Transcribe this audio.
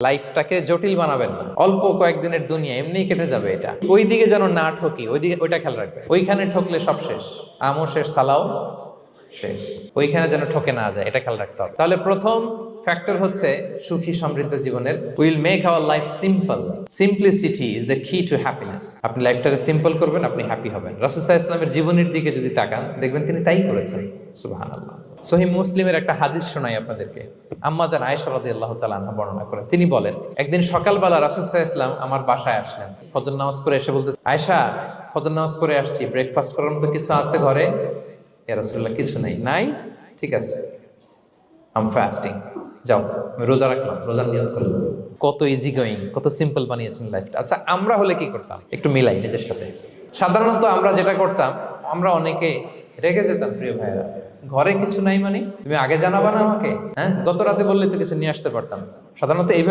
লাইফটাকে জটিল বানাবেন না। অল্প কয়েকদিনের দুনিয়া এমনিই কেটে যাবে। এটা ওই দিকে যেন না ঠকি, ওইটা খেয়াল রাখবে। ওইখানে ঠকলে সব শেষ, আমও শেষ, সালাও শেষ। ওইখানে যেন ঠকে না যায়, এটা খেয়াল রাখতে হবে। তাহলে প্রথম ফ্যাক্টর হচ্ছে সুখী সমৃদ্ধ জীবনের will make our life simple. Simplicity is the কি টু হ্যাপিনেস। আপনি লাইফটাকে সিম্পল করবেন, আপনি হ্যাপি হবেন। রাসূল সাল্লাল্লাহু আলাইহি ওয়াসাল্লামের জীবনের দিকে যদি তাকান, দেখবেন তিনি তাই করেছেন। সুবহানাল্লাহ। সহিহ মুসলিমের একটা হাদিস শোনাই আপনাদেরকে। আম্মা জান আয়েশা রাদিয়াল্লাহু তাআলা আনহা বর্ণনা করেন। তিনি বলেন, একদিন সকালবেলা রাসূল সাল্লাল্লাহু আলাইহি ওয়াসাল্লাম আমার বাসায় আসলেন। ফজর নামাজ পড়ে এসে বলতে, আয়েশা ফজর নামাজ পড়ে আসছি, ব্রেকফাস্ট করার মতো কিছু আছে ঘরে? ইয়া রাসূলুল্লাহ, কিছু নাই। নাই? ঠিক আছে, আম ফাস্টিং, যাও আমি রোজা রাখলাম, রোজার নিয়ত করলাম। কত ইজি গোয়িং, কত সিম্পল বানিয়েছেন লাইফটা। আচ্ছা, আমরা হলে কি করতাম? একটু মিলাই নিজের সাথে। সাধারণত আমরা যেটা করতাম, আমরা অনেকে রেগে যেতাম। প্রিয় ভাইয়েরা, ঘরে কিছু নাই মানে তুমি আগে জানাবা না আমাকে? হ্যাঁ, গত রাতে বললে তো কিছু নিয়ে আসতে পারতাম। সাধারণত এইভাবে